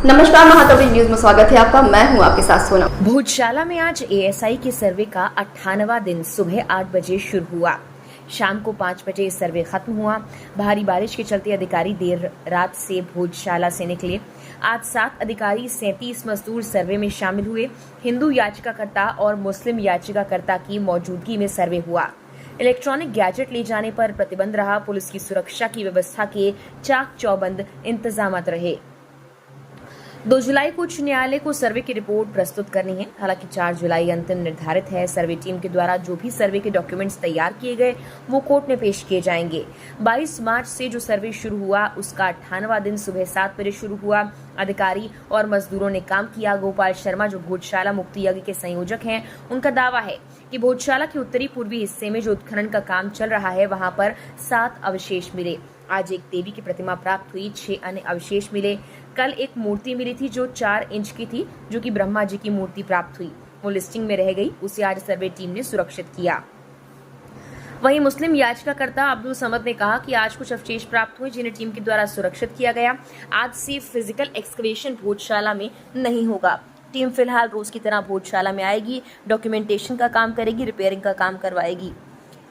नमस्कार, महाकवि न्यूज में स्वागत है आपका। मैं हूं आपके साथ सोना। भोजशाला में आज एएसआई के सर्वे का 98वां दिन सुबह 8 बजे शुरू हुआ। शाम को 5 बजे सर्वे खत्म हुआ। भारी बारिश के चलते अधिकारी देर रात से भोजशाला से निकले। आज 7 अधिकारी 37 मजदूर सर्वे में शामिल हुए। हिंदू याचिकाकर्ता और मुस्लिम याचिकाकर्ता की मौजूदगी में सर्वे हुआ। इलेक्ट्रॉनिक गैजेट ले जाने पर प्रतिबंध रहा। पुलिस की सुरक्षा की व्यवस्था के चाक चौबंद इंतजाम रहे। 2 जुलाई को उच्च न्यायालय को सर्वे की रिपोर्ट प्रस्तुत करनी है। हालांकि 4 जुलाई अंतिम निर्धारित है। सर्वे टीम के द्वारा जो भी सर्वे के डॉक्यूमेंट्स तैयार किए गए वो कोर्ट में पेश किए जाएंगे। 22 मार्च से जो सर्वे शुरू हुआ उसका 98वां दिन सुबह 7 बजे शुरू हुआ। अधिकारी और मजदूरों ने काम किया। गोपाल शर्मा जो भोजशाला मुक्ति यज्ञ के संयोजक हैं, उनका दावा है कि भोजशाला के उत्तरी पूर्वी हिस्से में जो उत्खनन का काम चल रहा है वहां पर 7 अवशेष मिले। आज एक देवी की प्रतिमा प्राप्त हुई, 6 अन्य अवशेष मिले। कल एक मूर्ति मिली थी जो 4 इंच की थी, जो कि ब्रह्मा जी की मूर्ति प्राप्त हुई। वो लिस्टिंग में रह गई, उसे आज सर्वे टीम ने सुरक्षित किया। वहीं मुस्लिम याचिकाकर्ता अब्दुल समद ने कहा कि आज कुछ अवशेष प्राप्त हुए जिन्हें टीम के द्वारा सुरक्षित किया गया। आज से फिजिकल एक्सकवेशन भोजशाला में नहीं होगा। टीम फिलहाल रोज की तरह भोजशाला में आएगी, डॉक्यूमेंटेशन का काम करेगी, रिपेयरिंग का काम करवाएगी।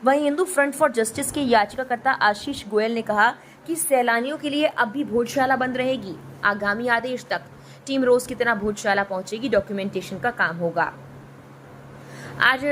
वहीं हिंदू फ्रंट फॉर जस्टिस के याचिकाकर्ता आशीष गोयल ने कहा कि सैलानियों के लिए अब भी भोजशाला बंद रहेगी। आगामी आदेश तक टीम रोज की तरह भोजशाला पहुंचेगी, डॉक्यूमेंटेशन का काम होगा। आज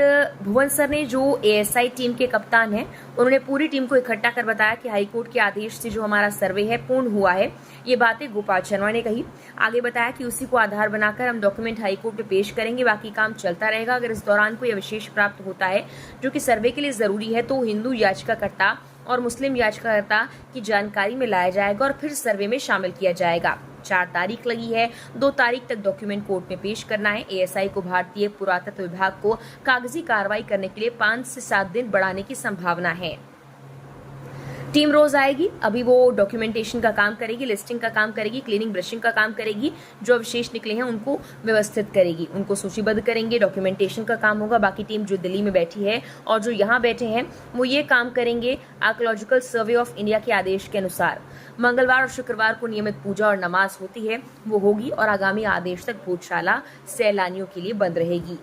भुवन सर ने जो एएसआई टीम के कप्तान हैं, उन्होंने पूरी टीम को इकट्ठा कर बताया कि हाईकोर्ट के आदेश से जो हमारा सर्वे है पूर्ण हुआ है। ये बातें गोपाल शर्मा ने कही। आगे बताया कि उसी को आधार बनाकर हम डॉक्यूमेंट हाईकोर्ट में पेश करेंगे, बाकी काम चलता रहेगा। अगर इस दौरान कोई अवशेष प्राप्त होता है जो कि सर्वे के लिए जरूरी है तो हिंदू याचिकाकर्ता और मुस्लिम याचिकाकर्ता की जानकारी में लाया जाएगा और फिर सर्वे में शामिल किया जाएगा। 4 तारीख लगी है, 2 तारीख तक डॉक्यूमेंट कोर्ट में पेश करना है। एएसआई को भारतीय पुरातत्व विभाग को कागजी कार्रवाई करने के लिए 5 से 7 दिन बढ़ाने की संभावना है। टीम रोज आएगी, अभी वो डॉक्यूमेंटेशन का काम करेगी, लिस्टिंग का काम करेगी, क्लीनिंग ब्रशिंग का काम करेगी। जो अवशेष निकले हैं उनको व्यवस्थित करेगी, उनको सूचीबद्ध करेंगे, डॉक्यूमेंटेशन का काम होगा। बाकी टीम जो दिल्ली में बैठी है और जो यहाँ बैठे हैं वो ये काम करेंगे आर्कियोलॉजिकल सर्वे ऑफ इंडिया के आदेश के अनुसार। मंगलवार और शुक्रवार को नियमित पूजा और नमाज होती है, वो होगी और आगामी आदेश तक भोजशाला सैलानियों के लिए बंद रहेगी।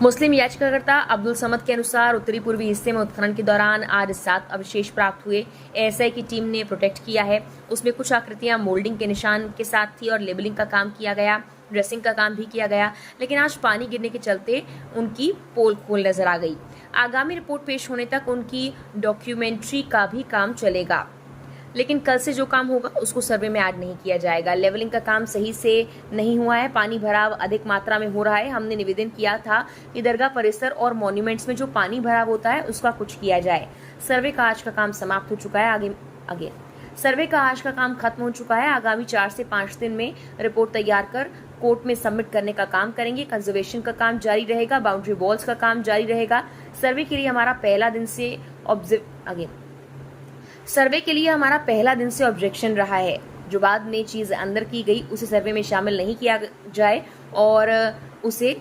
मुस्लिम याचिकाकर्ता अब्दुल समद के अनुसार उत्तरी पूर्वी हिस्से में उत्खनन के दौरान आज 7 अवशेष प्राप्त हुए। एएसआई की टीम ने प्रोटेक्ट किया है। उसमें कुछ आकृतियां मोल्डिंग के निशान के साथ थी और लेबलिंग का काम किया गया, ड्रेसिंग का काम भी किया गया। लेकिन आज पानी गिरने के चलते उनकी पोल खोल नजर आ गई। आगामी रिपोर्ट पेश होने तक उनकी डॉक्यूमेंट्री का भी काम चलेगा, लेकिन कल से जो काम होगा उसको सर्वे में ऐड नहीं किया जाएगा। लेवलिंग का काम सही से नहीं हुआ है, पानी भराव अधिक मात्रा में हो रहा है। हमने निवेदन किया था कि दरगाह परिसर और मॉन्यूमेंट्स में जो पानी भराव होता है उसका कुछ किया जाए। सर्वे का आज का काम समाप्त हो चुका है। आगे सर्वे का आज का काम खत्म हो चुका है। आगामी 4 से 5 दिन में रिपोर्ट तैयार कर कोर्ट में सबमिट करने का काम करेंगे। कंजर्वेशन का काम जारी रहेगा, बाउंड्री वॉल्स का काम जारी रहेगा। सर्वे के लिए हमारा पहला दिन से ऑब्जेक्शन रहा है। जो बाद में चीज अंदर की गई उसे सर्वे में शामिल नहीं किया जाए और उसे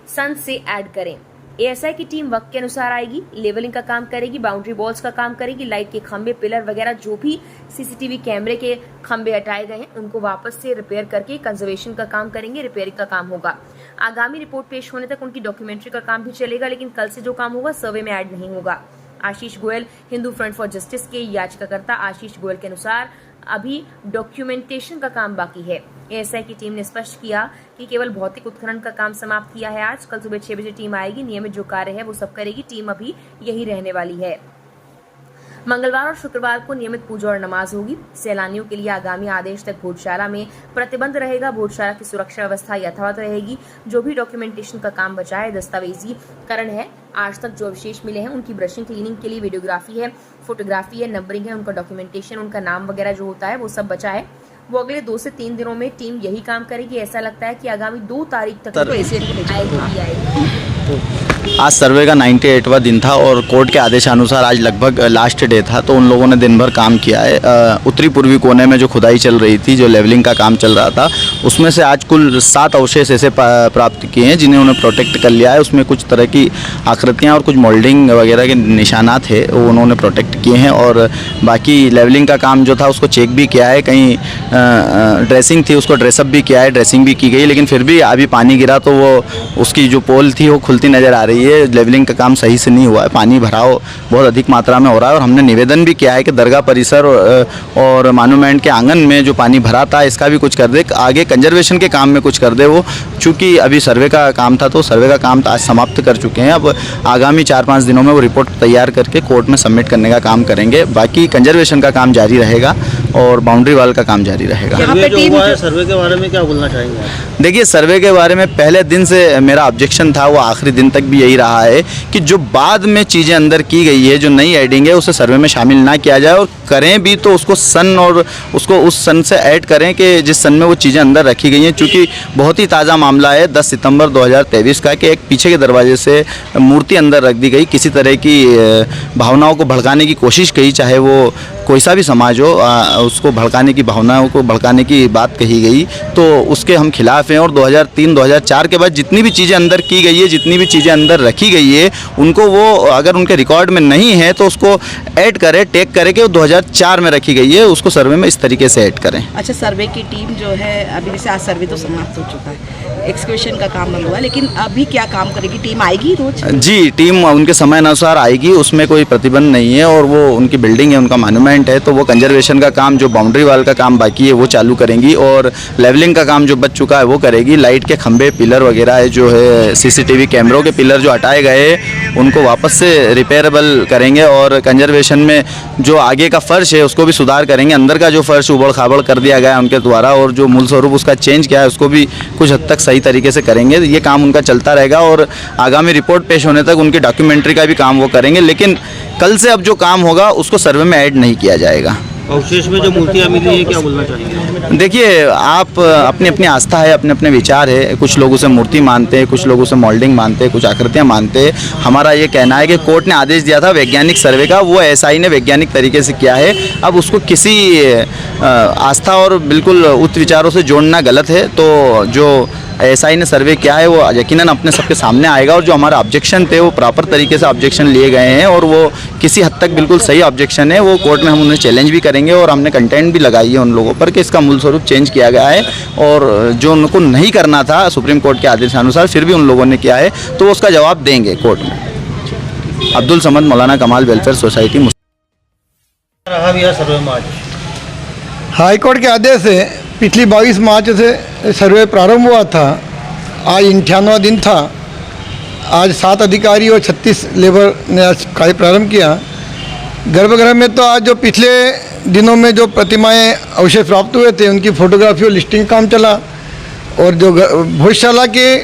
सन से ऐड करें। एएसआई की टीम वक्त के अनुसार आएगी, लेवलिंग का काम करेगी, बाउंड्री वॉल्स का काम करेगी, लाइट के खंबे, पिलर वगैरह जो भी सीसीटीवी कैमरे के खंबे हटाए गए हैं उनको वापस से रिपेयर करके कंजर्वेशन का काम करेंगे, रिपेयरिंग का काम होगा। आगामी रिपोर्ट पेश होने तक उनकी डॉक्यूमेंट्री का काम भी चलेगा, लेकिन कल से जो काम होगा सर्वे में ऐड नहीं होगा। Ashish Goyal, Hindu front for justice के याचिकाकर्ता आशीष गोयल के अनुसार अभी डॉक्यूमेंटेशन का काम बाकी है। एएसआई की टीम ने स्पष्ट किया कि केवल भौतिक उत्खनन का काम समाप्त किया है। आज कल सुबह 6 बजे टीम आएगी, नियमित जो कार्य है वो सब करेगी। टीम अभी यही रहने वाली है। मंगलवार और शुक्रवार को नियमित पूजा और नमाज होगी। सैलानियों के लिए आगामी आदेश तक भोजशाला में प्रतिबंध रहेगा। भोजशाला की सुरक्षा व्यवस्था यथावत रहेगी। जो भी डॉक्यूमेंटेशन का काम बचा है, दस्तावेजीकरण है, आज तक जो अवशेष मिले हैं उनकी ब्रशिंग, क्लीनिंग के लिए वीडियोग्राफी है, फोटोग्राफी है, नंबरिंग है, उनका डॉक्यूमेंटेशन, उनका नाम वगैरह जो होता है वो सब बचा है। वो अगले 2 से 3 दिनों में टीम यही काम करेगी। ऐसा लगता है कि आगामी 2 तारीख तक तो आएगी। आज सर्वे का 98वां दिन था और कोर्ट के आदेशानुसार आज लगभग लास्ट डे था, तो उन लोगों ने दिन भर काम किया है। उत्तरी पूर्वी कोने में जो खुदाई चल रही थी, जो लेवलिंग का काम चल रहा था, उसमें से आज कुल 7 अवशेष ऐसे प्राप्त किए हैं जिन्हें उन्होंने प्रोटेक्ट कर लिया है। उसमें कुछ तरह की आकृतियाँ और कुछ मोल्डिंग वगैरह के निशानात थे, वो उन्होंने प्रोटेक्ट किए हैं। और बाकी लेवलिंग का काम जो था उसको चेक भी किया है, कहीं ड्रेसिंग थी उसको ड्रेसअप भी किया है, ड्रेसिंग भी की गई, लेकिन फिर भी अभी पानी गिरा तो वो उसकी जो पोल थी वो खुलती नज़र आ रही है। लेवलिंग का काम सही से नहीं हुआ है, पानी भराव बहुत अधिक मात्रा में हो रहा है। और हमने निवेदन भी किया है कि दरगाह परिसर और मॉन्यूमेंट के आंगन में जो पानी भरा था इसका भी कुछ कर दे, आगे कंजर्वेशन के काम में कुछ कर दे। वो चूँकि अभी सर्वे का काम था तो सर्वे का काम आज समाप्त कर चुके हैं। अब आगामी 4-5 दिनों में वो रिपोर्ट तैयार करके कोर्ट में सबमिट करने का काम करेंगे। बाकी कंजर्वेशन का काम जारी रहेगा और बाउंड्री वाल का काम जारी रहेगा। सर्वे के बारे में क्या बोलना चाहेंगे आप? देखिए, सर्वे के बारे में पहले दिन से मेरा ऑब्जेक्शन था, वो आखिरी दिन तक भी यही रहा है कि जो बाद में चीज़ें अंदर की गई है, जो नई एडिंग है, उसे सर्वे में शामिल ना किया जाए, और करें भी तो उसको सन और उसको उस सन से ऐड करें कि जिस सन में वो चीज़ें अंदर रखी गई हैं। चूँकि बहुत ही ताज़ा मामला है 10 सितंबर 2023 का कि एक पीछे के दरवाजे से मूर्ति अंदर रख दी गई, किसी तरह की भावनाओं को भड़काने की कोशिश की, चाहे वो कोई सा भी समाज हो, उसको भड़काने की भावनाओं को भड़काने की बात कही गई, तो उसके हम खिलाफ हैं। और 2003-2004 के बाद जितनी भी चीज़ें अंदर की गई है, जितनी भी चीज़ें अंदर रखी गई है, उनको वो अगर उनके रिकॉर्ड में नहीं है तो उसको ऐड करें, टेक करें कि वो 2004 में रखी गई है, उसको सर्वे में इस तरीके से ऐड करें। अच्छा, सर्वे की टीम जो है अभी, जैसे आज सर्वे तो समाप्त हो चुका है, एक्सकवेशन का काम बंद हुआ, लेकिन अभी क्या काम करेगी टीम? आएगी रोज? जी, टीम उनके समय अनुसार आएगी, उसमें कोई प्रतिबंध नहीं है। और वो उनकी बिल्डिंग है, उनका मॉन्यूमेंट है, तो वो कंजर्वेशन का काम, जो बाउंड्री वाल का काम बाकी है वो चालू करेंगी, और लेवलिंग का काम जो बच चुका है वो करेगी। लाइट के खंभे, पिलर वगैरह है, जो है सीसीटीवी कैमरों के पिलर जो हटाए गए उनको वापस से रिपेयरेबल करेंगे। और कंजर्वेशन में जो आगे का फर्श है उसको भी सुधार करेंगे। अंदर का जो फर्श उबड़ खाबड़ कर दिया गया है उनके द्वारा, और जो मूल स्वरूप उसका चेंज किया है उसको भी कुछ हद तक सही तरीके से करेंगे। ये काम उनका चलता रहेगा और आगामी रिपोर्ट पेश होने तक उनकी डॉक्यूमेंट्री का भी काम वो करेंगे। लेकिन कल से अब जो काम होगा उसको सर्वे में ऐड नहीं किया जाएगा। अवशेष में जो मूर्तियाँ मिली है, क्या बोलना चाहेंगे? देखिए, आप अपनी अपनी आस्था है, अपने अपने विचार है। कुछ लोग उसे मूर्ति मानते हैं, कुछ लोग उसे मोल्डिंग मानते हैं, कुछ आकृतियाँ मानते हैं। हमारा ये कहना है कि कोर्ट ने आदेश दिया था वैज्ञानिक सर्वे का, वो एसआई ने वैज्ञानिक तरीके से किया है। अब उसको किसी आस्था और बिल्कुल उच्च विचारों से जोड़ना गलत है। तो जो एसआई ने सर्वे किया है वो यकीनन अपने सबके सामने आएगा, और जो हमारा ऑब्जेक्शन थे वो प्रॉपर तरीके से ऑब्जेक्शन लिए गए हैं, और वो किसी हद तक बिल्कुल सही ऑब्जेक्शन है। वो कोर्ट में हम उन्हें चैलेंज भी करेंगे, और हमने कंटेंट भी लगाई है उन लोगों पर कि इसका मूल स्वरूप चेंज किया गया है, और जो उनको नहीं करना था सुप्रीम कोर्ट के आदेशानुसार फिर भी उन लोगों ने किया है, तो उसका जवाब देंगे कोर्ट में। अब्दुल समद, मौलाना कमाल वेलफेयर सोसाइटी। रहा भी है सर्वे में आज हाईकोर्ट के आदेश से पिछली 22 मार्च से सर्वे प्रारंभ हुआ था। आज 98वां दिन था। आज 7 अधिकारी और 36 लेबर ने आज कार्य प्रारंभ किया। गर्भगृह में तो आज जो पिछले दिनों में जो प्रतिमाएं अवशेष प्राप्त हुए थे उनकी फोटोग्राफी और लिस्टिंग काम चला, और जो भोजशाला के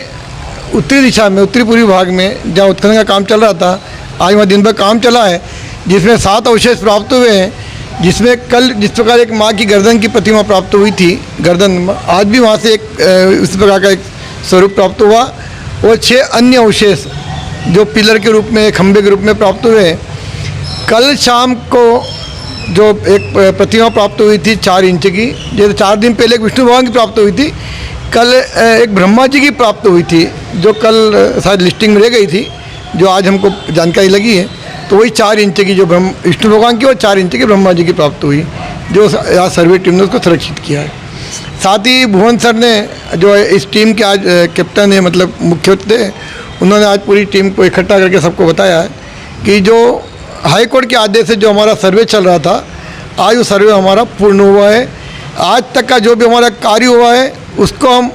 उत्तरी दिशा में, उत्तरी पूर्वी भाग में जहाँ उत्खनन का काम चल रहा था, आज वहाँ दिन भर काम चला है, जिसमें 7 अवशेष प्राप्त हुए हैं। जिसमें कल जिस प्रकार एक माँ की गर्दन की प्रतिमा प्राप्त हुई थी, गर्दन, आज भी वहाँ से एक इस प्रकार का एक स्वरूप प्राप्त हुआ, और 6 अन्य अवशेष जो पिलर के रूप में, खंभे के रूप में प्राप्त हुए। कल शाम को जो एक प्रतिमा प्राप्त हुई थी 4 इंच की, जैसे 4 दिन पहले एक विष्णु भगवान की प्राप्त हुई थी, कल एक ब्रह्मा जी की प्राप्त हुई थी, जो कल शायद लिस्टिंग में रह गई थी, जो आज हमको जानकारी लगी है। तो वही 4 इंच की जो विष्णु भगवान की और 4 इंच की ब्रह्मा जी की प्राप्त हुई, जो आज सर्वे टीम ने उसको सुरक्षित किया है। साथ ही भुवन सर ने, जो इस टीम के आज कैप्टन है, मतलब मुख्य थे, उन्होंने आज पूरी टीम को इकट्ठा करके सबको बताया है कि जो हाईकोर्ट के आदेश से जो हमारा सर्वे चल रहा था, आज वो सर्वे हमारा पूर्ण हुआ है। आज तक का जो भी हमारा कार्य हुआ है उसको हम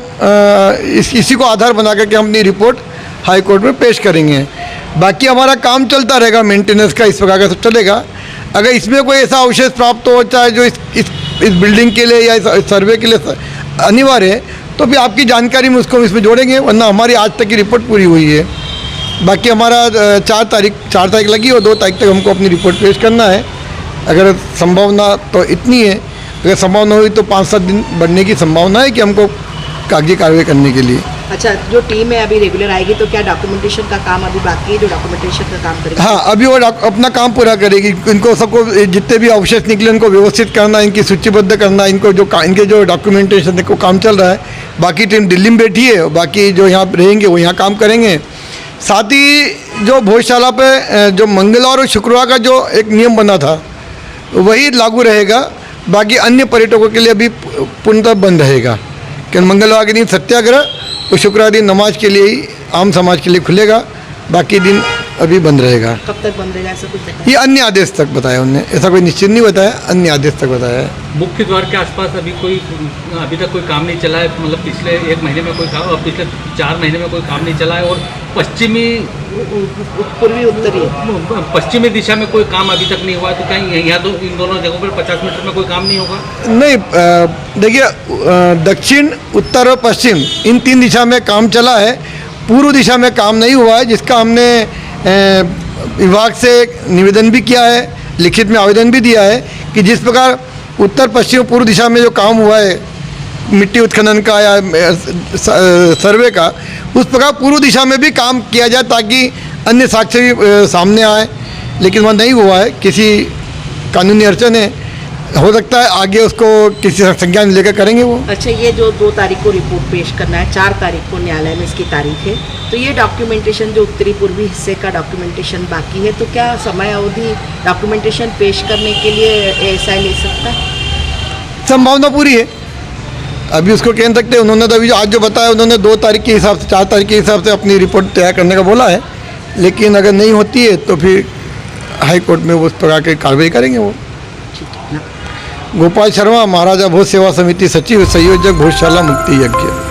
इसी को आधार बना करके हम अपनी रिपोर्ट हाईकोर्ट में पेश करेंगे। बाकी हमारा काम चलता रहेगा, मेंटेनेंस का इस प्रकार का सब चलेगा। अगर इसमें कोई ऐसा अवशेष प्राप्त हो, चाहे जो इस बिल्डिंग के लिए या इस सर्वे के लिए अनिवार्य है, तो भी आपकी जानकारी में उसको इसमें जोड़ेंगे, वरना हमारी आज तक की रिपोर्ट पूरी हुई है। बाकी हमारा 4 तारीख लगी और 2 तारीख तक हमको अपनी रिपोर्ट पेश करना है। अगर संभावना तो इतनी है, अगर संभावना हुई तो 5-7 दिन बढ़ने की संभावना है कि हमको कागजी कार्रवाई करने के लिए। अच्छा, जो टीम है अभी रेगुलर आएगी तो क्या डॉक्यूमेंटेशन का काम अभी बाकी है, जो डॉक्यूमेंटेशन का काम करेगी? हाँ, अभी वो अपना काम पूरा करेगी। इनको सबको जितने भी अवशेष निकले उनको व्यवस्थित करना, इनकी सूचीबद्ध करना, इनको जो इनके जो डॉक्यूमेंटेशन को काम चल रहा है। बाकी टीम दिल्ली में बैठी है, बाकी जो यहाँ रहेंगे वो यहाँ काम करेंगे। साथ ही जो भोजशाला पे जो मंगलवार और शुक्रवार का जो एक नियम बना था वही लागू रहेगा। बाकी अन्य पर्यटकों के लिए अभी पूर्णतः बंद रहेगा, क्योंकि मंगलवार के दिन सत्याग्रह और शुक्रवार दिन नमाज के लिए ही आम समाज के लिए खुलेगा, बाकी दिन अभी बंद रहेगा। कब तक बंद रहेगा ऐसा कुछ बताया? ये अन्य आदेश तक बताया उन्होंने, ऐसा कोई निश्चित नहीं बताया, अन्य आदेश तक बताया है। मुख्य द्वार के आसपास अभी तक कोई काम नहीं चला है, मतलब पिछले 1 महीने में कोई काम और पिछले 4 महीने में कोई काम नहीं चला है। और पूर्वी उत्तरी पश्चिमी दिशा में कोई काम अभी तक नहीं हुआ है, तो कहीं यहाँ इन दोनों जगहों पर 50 मीटर में कोई काम नहीं होगा? नहीं, देखिए दक्षिण, उत्तर और पश्चिम इन 3 दिशा में काम चला है। पूर्व दिशा में काम नहीं हुआ है, जिसका हमने विभाग से निवेदन भी किया है, लिखित में आवेदन भी दिया है कि जिस प्रकार उत्तर पश्चिम पूर्व दिशा में जो काम हुआ है मिट्टी उत्खनन का या सर्वे का, उस प्रकार पूर्व दिशा में भी काम किया जाए ताकि अन्य साक्ष्य भी सामने आए। लेकिन वह नहीं हुआ है, किसी कानूनी अड़चन है, हो सकता है आगे उसको किसी संज्ञान लेकर करेंगे वो। अच्छा, ये जो 2 तारीख को रिपोर्ट पेश करना है, 4 तारीख को न्यायालय में इसकी तारीख है, तो ये डॉक्यूमेंटेशन जो उत्तरी पूर्वी हिस्से का डॉक्यूमेंटेशन बाकी है, तो क्या समय अवधि डॉक्यूमेंटेशन पेश करने के लिए एएसआई ले सकता है? संभावना पूरी है, अभी उसको कह सकते हैं। उन्होंने तो अभी आज जो बताया, उन्होंने 2 तारीख के हिसाब से, 4 तारीख के हिसाब से अपनी रिपोर्ट तैयार करने का बोला है। लेकिन अगर नहीं होती है तो फिर हाई कोर्ट में वो उस प्रकार की कार्रवाई करेंगे वो। गोपाल शर्मा, महाराजा भोज सेवा समिति सचिव, संयोजक भोजशाला मुक्ति यज्ञ।